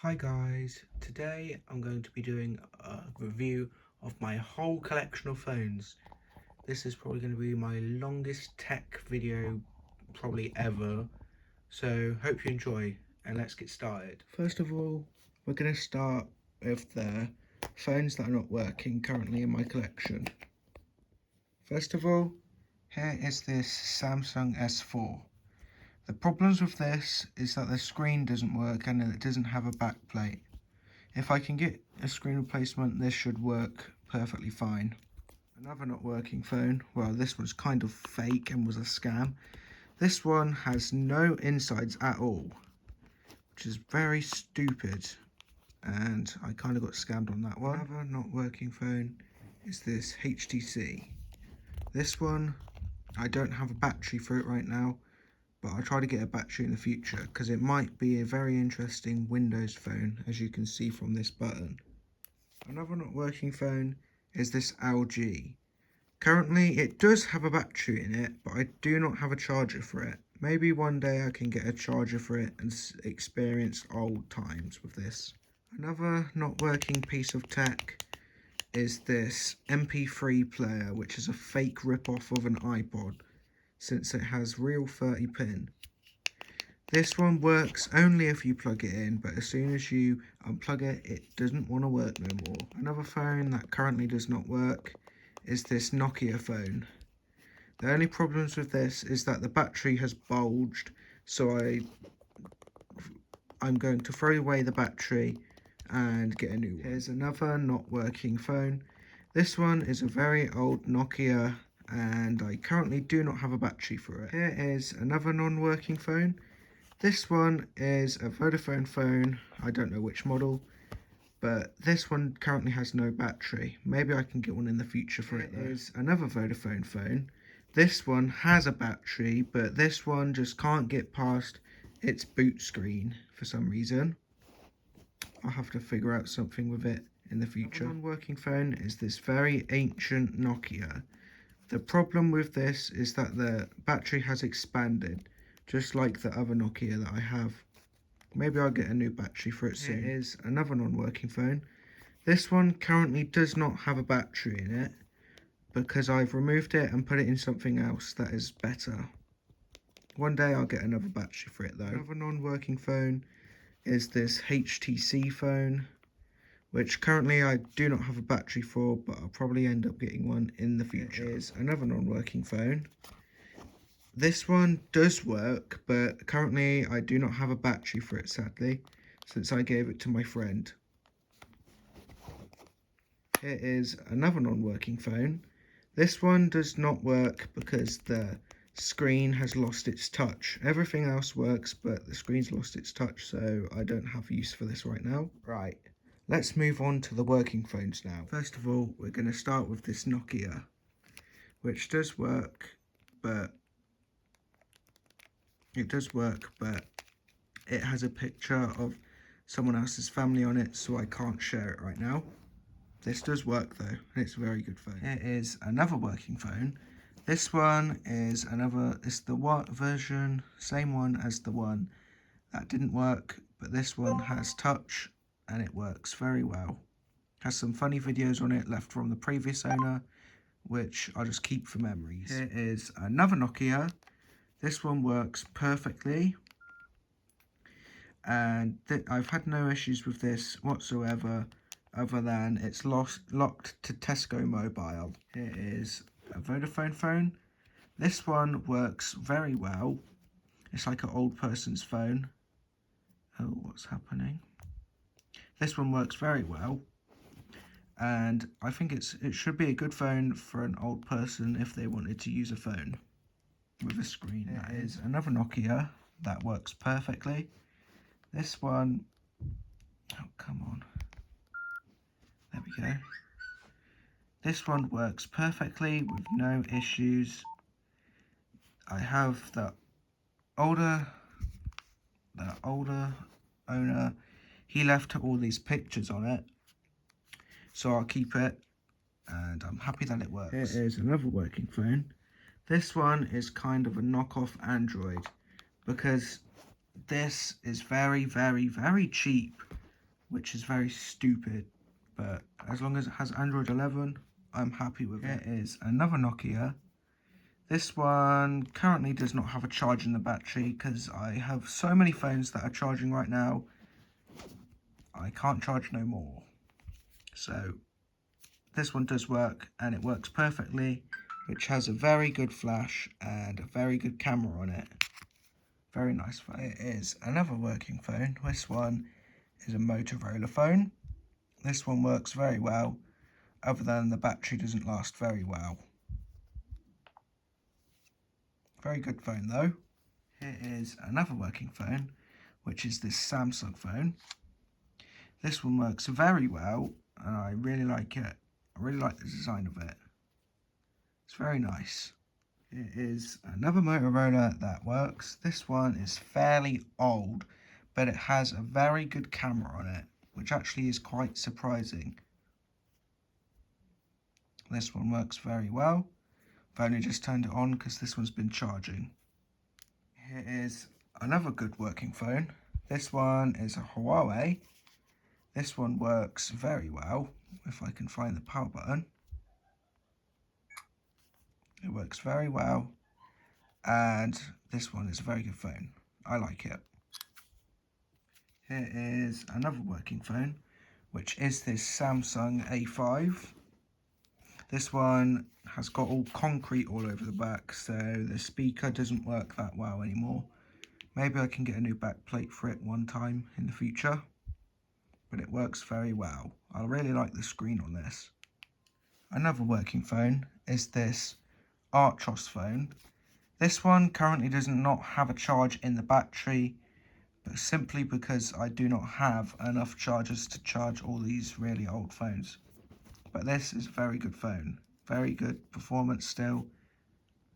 Hi guys, today I'm going to be doing a review of my whole collection of phones. This is probably going to be my longest tech video probably ever, so hope you enjoy and let's get started. First of all, we're going to start with the phones that are not working currently in my collection. First of all, here is this Samsung S4. The problems with this is that the screen doesn't work and it doesn't have a back plate. If I can get a screen replacement, this should work perfectly fine. Another not working phone, well, this was kind of fake and was a scam. This one has no insides at all, which is very stupid, and I kind of got scammed on that one. Another not working phone is this HTC. This one, I don't have a battery for it right now, but I'll try to get a battery in the future because it might be a very interesting Windows phone, as you can see from this button. Another not working phone is this LG. Currently it does have a battery in it, but I do not have a charger for it. Maybe one day I can get a charger for it and experience old times with this. Another not working piece of tech is this MP3 player, which is a fake rip-off of an iPod, since it has real 30 pin. This one works only if you plug it in, but as soon as you unplug it, it doesn't want to work no more. Another phone that currently does not work is this Nokia phone. The only problems with this is that the battery has bulged, so I'm going to throw away the battery and get a new one. Here's another not working phone. This one is a very old Nokia and I currently do not have a battery for it. Here is another non-working phone. This one is a Vodafone phone, I don't know which model, but this one currently has no battery. Maybe I can get one in the future for it though. It is another Vodafone phone. This one has a battery, but this one just can't get past its boot screen for some reason. I'll have to figure out something with it in the future. Another non-working phone is this very ancient Nokia. The problem with this is that the battery has expanded, just like the other Nokia that I have. Maybe I'll get a new battery for it soon. It is another non-working phone. This one currently does not have a battery in it because I've removed it and put it in something else that is better. One day I'll get another battery for it though. Another non-working phone is this HTC phone, which currently I do not have a battery for, but I'll probably end up getting one in the future. It is another non-working phone. This one does work, but currently I do not have a battery for it, sadly, since I gave it to my friend. Here is another non-working phone. This one does not work because the screen has lost its touch. Everything else works, but the screen's lost its touch, so I don't have use for this right now. Right, let's move on to the working phones now. First of all, we're going to start with this Nokia, which does work, but it has a picture of someone else's family on it, so I can't share it right now. This does work though, and it's a very good phone. Here is another working phone. This one is it's the version, same one as the one that didn't work, but this one has touch and it works very well. Has some funny videos on it left from the previous owner, which I'll just keep for memories. Here is another Nokia. This one works perfectly, and I've had no issues with this whatsoever, other than it's locked to Tesco Mobile. Here is a Vodafone phone. This one works very well. It's like an old person's phone. Oh, what's happening? This one works very well, and I think it should be a good phone for an old person if they wanted to use a phone with a screen. That is another Nokia that works perfectly. This one, oh come on, there we go. This one works perfectly with no issues. I have the older owner, he left all these pictures on it, so I'll keep it, and I'm happy that it works. Here is another working phone. This one is kind of a knockoff Android, because this is very, very, very cheap which is very stupid, but as long as it has Android 11, I'm happy with it. It is another Nokia. This one currently does not have a charge in the battery because I have so many phones that are charging right now. I can't charge no more. So this one does work, and it works perfectly, which has a very good flash and a very good camera on it. Very nice phone. It is another working phone. This one is a Motorola phone. This one works very well, other than the battery doesn't last very well. Very good phone though. Here is another working phone, which is this Samsung phone. This one works very well, and I really like it. I really like the design of it. It's very nice. It is another Motorola that works. This one is fairly old, but it has a very good camera on it, which actually is quite surprising. This one works very well. I've only just turned it on because this one's been charging. Here is another good working phone. This one is a Huawei. This one works very well, if I can find the power button. It works very well, and this one is a very good phone. I like it. Here is another working phone, which is this Samsung A5. This one has got all concrete all over the back, so the speaker doesn't work that well anymore. Maybe I can get a new back plate for it one time in the future, but it works very well. I really like the screen on this. Another working phone is this Archos phone. This one currently does not have a charge in the battery, but simply because I do not have enough chargers to charge all these really old phones. But this is a very good phone, very good performance still,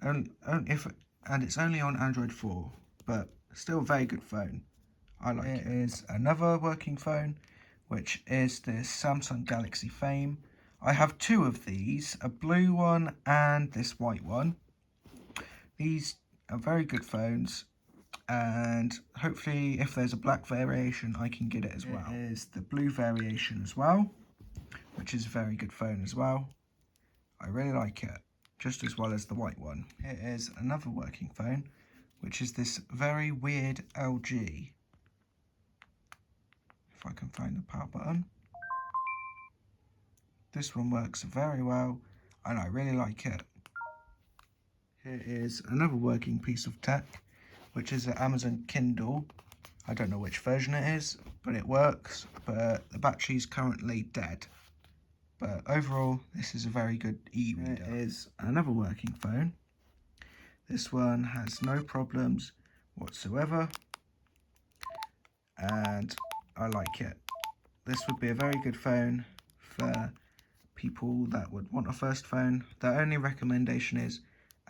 and it's only on Android 4, but still a very good phone. I like it. It is another working phone, which is this Samsung Galaxy Fame. I have two of these, a blue one and this white one. These are very good phones, and hopefully if there's a black variation I can get it as well. It is the blue variation as well, which is a very good phone as well. I really like it, just as well as the white one. It is another working phone, which is this very weird LG. If I can find the power button. This one works very well, and I really like it. Here is another working piece of tech, which is an Amazon Kindle. I don't know which version it is, but it works, but the battery's currently dead. But overall, this is a very good e-reader. It is another working phone. This one has no problems whatsoever, and I like it. This would be a very good phone for people that would want a first phone. The only recommendation is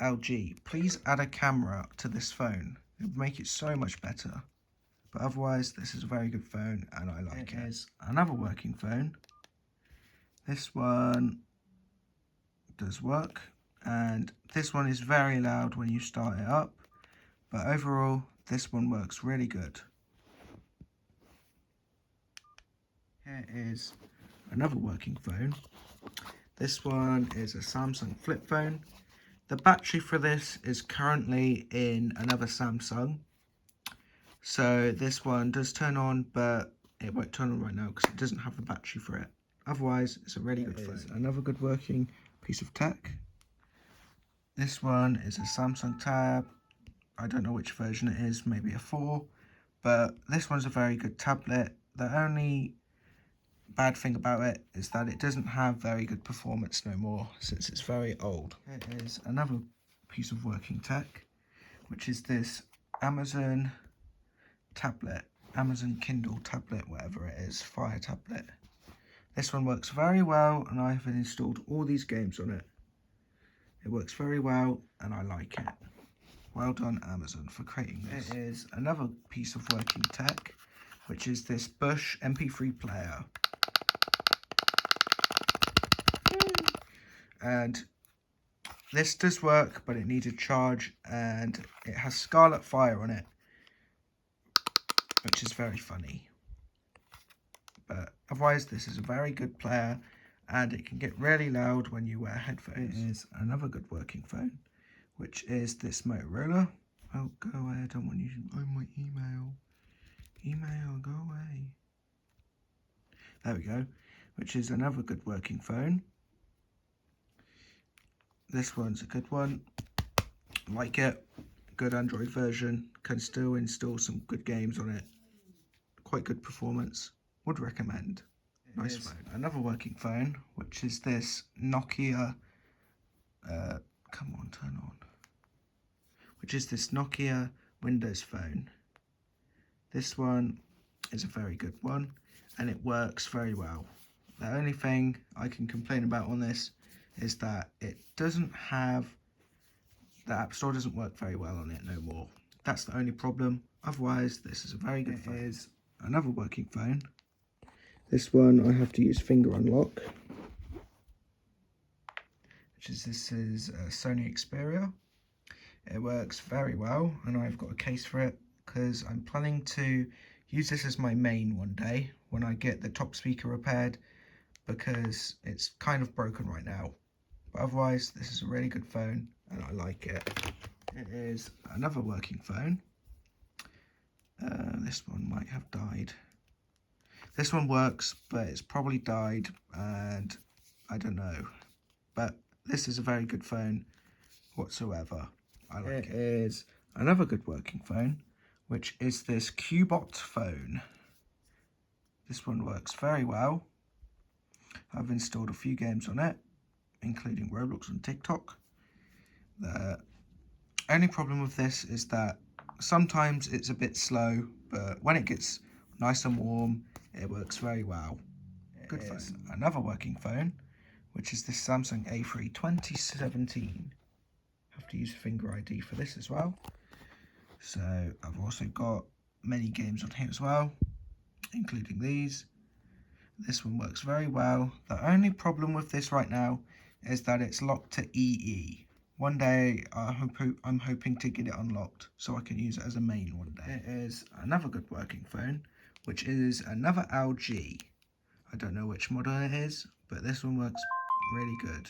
LG, please add a camera to this phone. It would make it so much better. But otherwise, this is a very good phone, and I like it. It is another working phone. This one does work, and this one is very loud when you start it up, but overall this one works really good. Here is another working phone. This one is a Samsung flip phone. The battery for this is currently in another Samsung, so this one does turn on, but it won't turn on right now because it doesn't have the battery for it. Otherwise, it's a really good phone. Another good working piece of tech. This one is a Samsung Tab. I don't know which version it is, maybe a 4. But this one's a very good tablet. The only bad thing about it is that it doesn't have very good performance no more, since it's very old. It is another piece of working tech, which is this Amazon tablet. Amazon Kindle tablet, whatever it is, Fire tablet. This one works very well, and I've installed all these games on it. It works very well, and I like it. Well done, Amazon, for creating this. It is another piece of working tech, which is this Bosch MP3 player. And this does work, but it needs a charge, and it has Scarlet Fire on it, which is very funny. Otherwise, this is a very good player, and it can get really loud when you wear headphones. It is another good working phone, which is this Motorola. Oh, go away, I don't want you to own my email. Email, go away. There we go, which is another good working phone. This one's a good one. Like it. Good Android version. Can still install some good games on it. Quite good performance. Would recommend. Nice phone. Another working phone, which is this Nokia. Come on, turn on. Which is this Nokia Windows phone. This one is a very good one, and it works very well. The only thing I can complain about on this is that it doesn't have, the App Store doesn't work very well on it no more. That's the only problem. Otherwise, this is a very good phone. It is another working phone. This one I have to use finger unlock, this is a Sony Xperia. It works very well, and I've got a case for it because I'm planning to use this as my main one day when I get the top speaker repaired, because it's kind of broken right now. But otherwise, this is a really good phone and I like it. It is another working phone. This one might have died. This one works, but it's probably died, and I don't know. But this is a very good phone whatsoever. I like it. It is another good working phone, which is this Qbot phone. This one works very well. I've installed a few games on it, including Roblox and TikTok. The only problem with this is that sometimes it's a bit slow, but when it gets nice and warm, it works very well. Good phone. Another working phone, which is this Samsung A3 2017. Have to use finger ID for this as well. So I've also got many games on here as well, including these. This one works very well. The only problem with this right now is that it's locked to EE. One day I'm hoping to get it unlocked so I can use it as a main one day. It is another good working phone, which is another LG. I don't know which model it is, but this one works really good.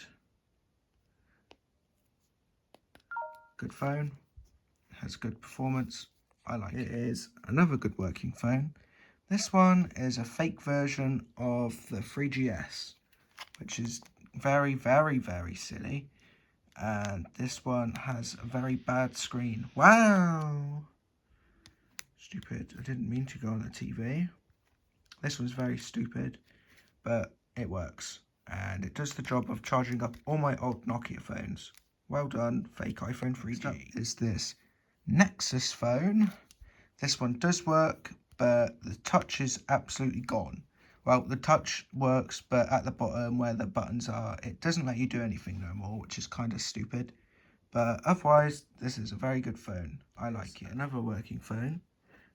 Good phone, has good performance. I like it. It is another good working phone. This one is a fake version of the 3GS, which is very, very, very silly. And this one has a very bad screen. Wow! Stupid. I didn't mean to go on the TV. This one's very stupid, but it works. And it does the job of charging up all my old Nokia phones. Well done, fake iPhone 3G. Is this Nexus phone. This one does work, but the touch is absolutely gone. Well, the touch works, but at the bottom where the buttons are, it doesn't let you do anything no more, which is kind of stupid. But otherwise, this is a very good phone. I like it. Another working phone.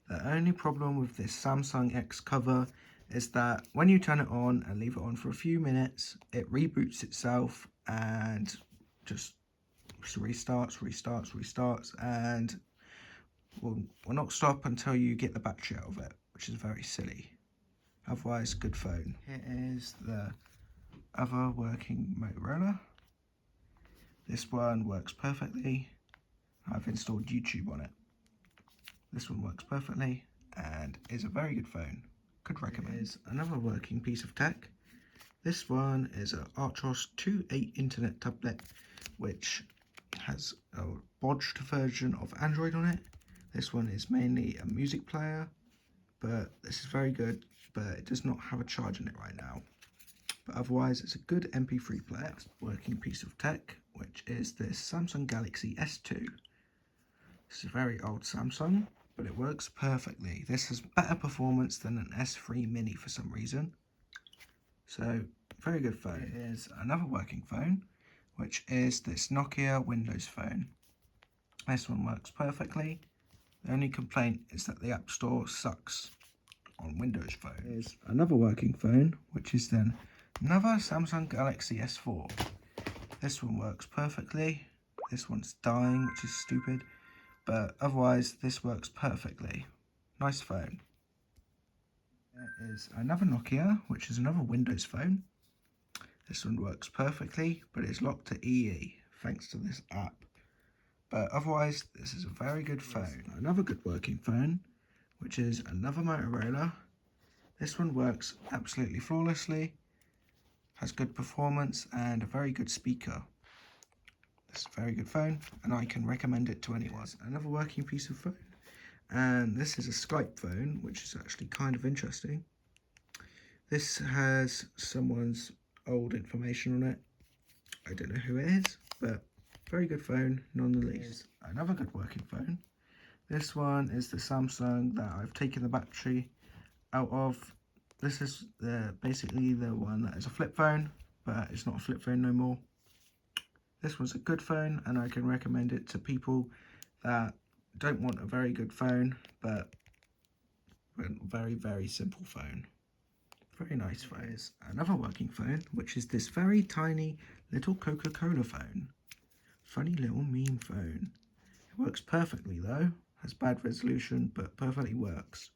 The only problem with this Samsung X cover is that when you turn it on and leave it on for a few minutes, it reboots itself and just restarts, and will not stop until you get the battery out of it, which is very silly. Otherwise, good phone. Here is the other working Motorola. This one works perfectly. I've installed YouTube on it. This one works perfectly and is a very good phone. Could recommend. Here's another working piece of tech. This one is an Archos 2.8 internet tablet, which has a bodged version of Android on it. This one is mainly a music player, but this is very good, but it does not have a charge in it right now. But otherwise, it's a good MP3 player. Next working piece of tech, which is this Samsung Galaxy S2. This is a very old Samsung, but it works perfectly. This has better performance than an S3 Mini for some reason. So, very good phone. It is another working phone, which is this Nokia Windows phone. This one works perfectly. The only complaint is that the App Store sucks on Windows phones. Here's another working phone, which is then another Samsung Galaxy S4. This one works perfectly. This one's dying, which is stupid, but otherwise this works perfectly. Nice phone. There is another Nokia, which is another Windows phone. This one works perfectly, but it's locked to EE, thanks to this app. But otherwise, this is a very good phone. Another good working phone, which is another Motorola. This one works absolutely flawlessly, has good performance and a very good speaker. It's a very good phone, and I can recommend it to anyone. Another working piece of phone, and this is a Skype phone, which is actually kind of interesting. This has someone's old information on it. I don't know who it is, but very good phone nonetheless. Another good working phone. This one is the Samsung that I've taken the battery out of. This is basically the one that is a flip phone, but it's not a flip phone no more. This one's a good phone, and I can recommend it to people that don't want a very good phone, but a very, very simple phone. Very nice phone. Another working phone, which is this very tiny little Coca-Cola phone. Funny little meme phone. It works perfectly though. Has bad resolution, but perfectly works.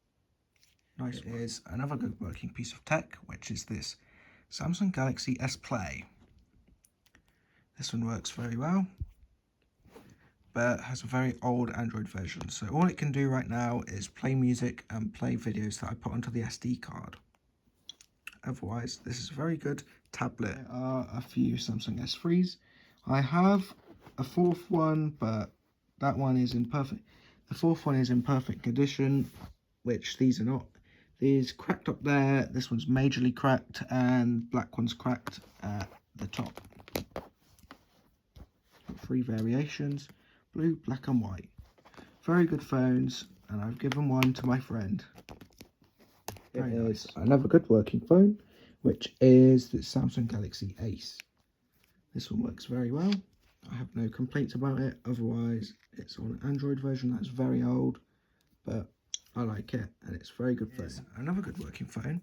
Nice. It is another good working piece of tech, which is this Samsung Galaxy S Play. This one works very well, but has a very old Android version. So all it can do right now is play music and play videos that I put onto the SD card. Otherwise, this is a very good tablet. There are a few Samsung S3s. I have a fourth one, but that one is in perfect. The fourth one is in perfect condition, which these are not. These cracked up there. This one's majorly cracked, and black one's cracked at the top. Got 3 variations: blue, black, and white. Very good phones, and I've given one to my friend. Very nice. Another good working phone, which is the Samsung Galaxy Ace. This one works very well. I have no complaints about it. Otherwise, it's on an Android version that's very old, but I like it, and it's a very good phone. Another good working phone,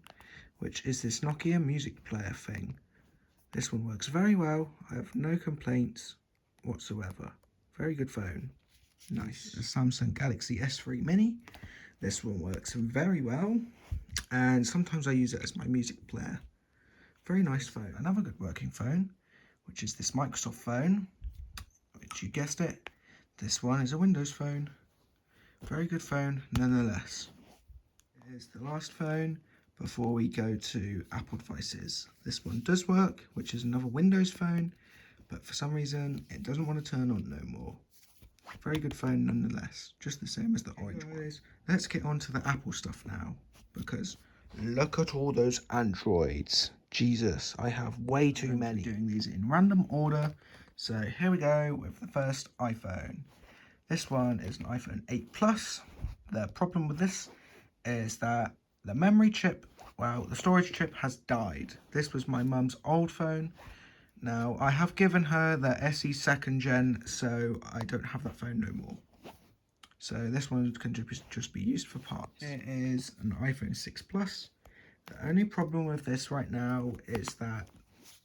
which is this Nokia music player thing. This one works very well. I have no complaints whatsoever. Very good phone. Nice. The Samsung Galaxy S3 Mini. This one works very well, and sometimes I use it as my music player. Very nice phone. Another good working phone, which is this Microsoft phone, which you guessed it, this one is a Windows phone. Very good phone nonetheless. Here's the last phone before we go to Apple devices. This one does work, which is another Windows phone, but for some reason it doesn't want to turn on no more. Very good phone nonetheless, just the same as the orange one. Let's get on to the Apple stuff now, because look at all those Androids. Jesus, I have way too many. Doing these in random order. So here we go with the first iPhone. This one is an iPhone 8 Plus. The problem with this is that the memory chip, well, the storage chip has died. This was my mum's old phone. Now, I have given her the SE 2nd gen, so I don't have that phone no more. So this one can just be used for parts. It is an iPhone 6 Plus. The only problem with this right now is that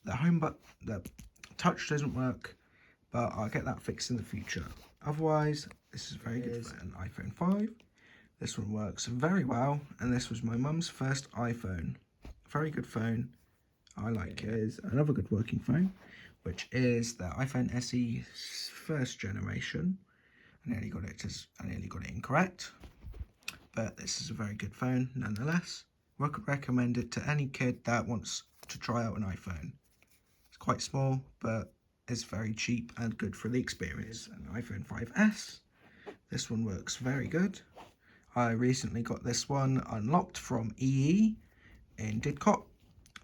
the touch doesn't work, but I'll get that fixed in the future. Otherwise, this is very good for an iPhone 5. This one works very well, and this was my mum's first iPhone. Very good phone. I like it. Is another good working phone, which is the iPhone SE 1st generation. I nearly got it incorrect, but this is a very good phone nonetheless. I could recommend it to any kid that wants to try out an iPhone. It's quite small, but it's very cheap and good for the experience. An iPhone 5S. This one works very good. I recently got this one unlocked from EE in Didcot.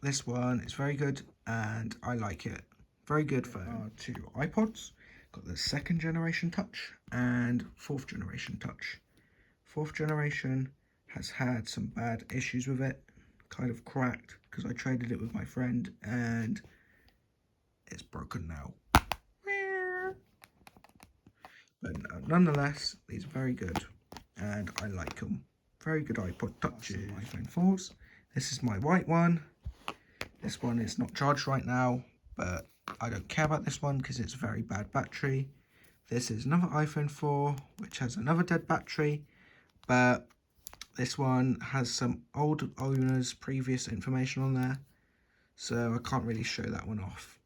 This one is very good, and I like it. Very good phone. 2 iPods. Got the 2nd generation Touch and 4th generation Touch. 4th generation has had some bad issues with it. Kind of cracked because I traded it with my friend, and it's broken now. But nonetheless, these are very good, and I like them. Very good iPod Touches. iPhone 4s. This is my white one. This one is not charged right now, but I don't care about this one because it's a very bad battery. This is another iPhone 4, which has another dead battery, but This one has some old owners' previous information on there, so I can't really show that one off.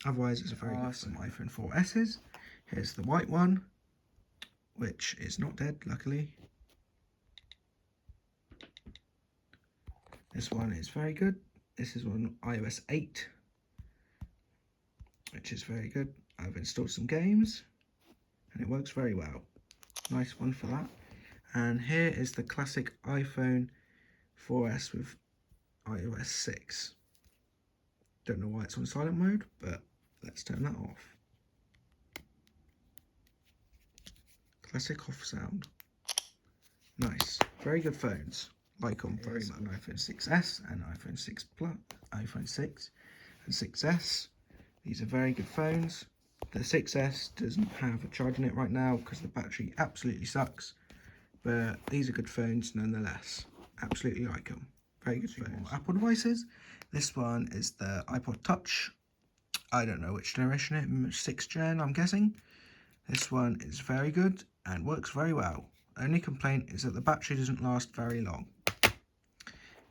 Otherwise, it's a very good some iPhone 4Ss. Here's the white one, which is not dead, luckily. This one is very good. This is on iOS 8, which is very good. I've installed some games, and it works very well. Nice one for that. And here is the classic iPhone 4S with iOS 6. Don't know why it's on silent mode, but let's turn that off. Classic off sound. Nice. Very good phones. Like them very much. An iPhone 6S and iPhone 6 Plus, iPhone 6 and 6S. These are very good phones. The 6S doesn't have a charge in it right now because the battery absolutely sucks. But these are good phones nonetheless. Absolutely like them. Very good phones. Apple devices. This one is the iPod Touch. I don't know which generation it is. 6th gen, I'm guessing. This one is very good and works very well. Only complaint is that the battery doesn't last very long.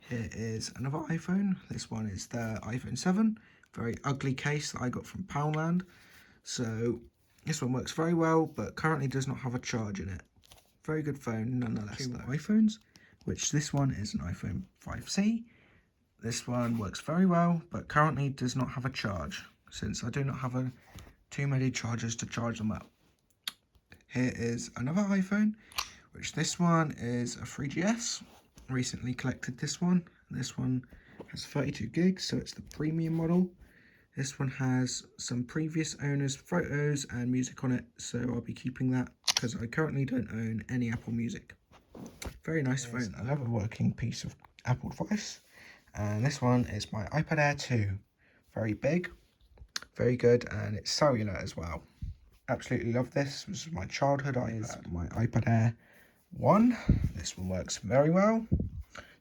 Here is another iPhone. This one is the iPhone 7. Very ugly case that I got from Poundland. So this one works very well, but currently does not have a charge in it. Very good phone nonetheless. Two iPhones, which this one is an iPhone 5C. This one works very well, but currently does not have a charge, since I do not have too many chargers to charge them up. Here is another iPhone, which this one is a 3GS. Recently collected this one. This one has 32 gigs, so it's the premium model. This one has some previous owners' photos and music on it, so I'll be keeping that because I currently don't own any Apple Music. Very nice phone. Another working piece of Apple device, and this one is my iPad Air 2. Very big, very good, and it's cellular as well. Absolutely love this. This is my childhood iPad. My iPad Air 1. This one works very well.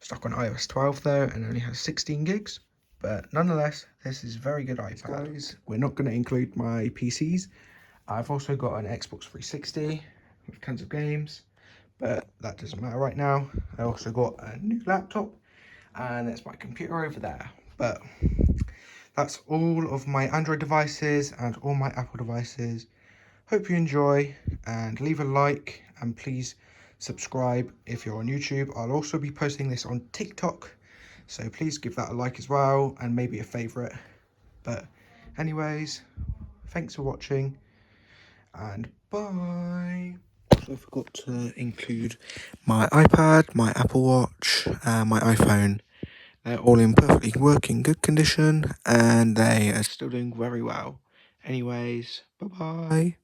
Stuck on iOS 12 though, and only has 16 gigs. But nonetheless, this is very good iPad. Guys, we're not going to include my PCs. I've also got an Xbox 360 with tons of games, but that doesn't matter right now. I also got a new laptop, and that's my computer over there. But that's all of my Android devices and all my Apple devices. Hope you enjoy, and leave a like, and please subscribe if you're on YouTube. I'll also be posting this on TikTok, so please give that a like as well, and maybe a favourite. But anyways, thanks for watching, and bye. Also, I forgot to include my iPad, my Apple Watch, and my iPhone. They're all in perfectly working good condition, and they are still doing very well. Anyways, bye-bye.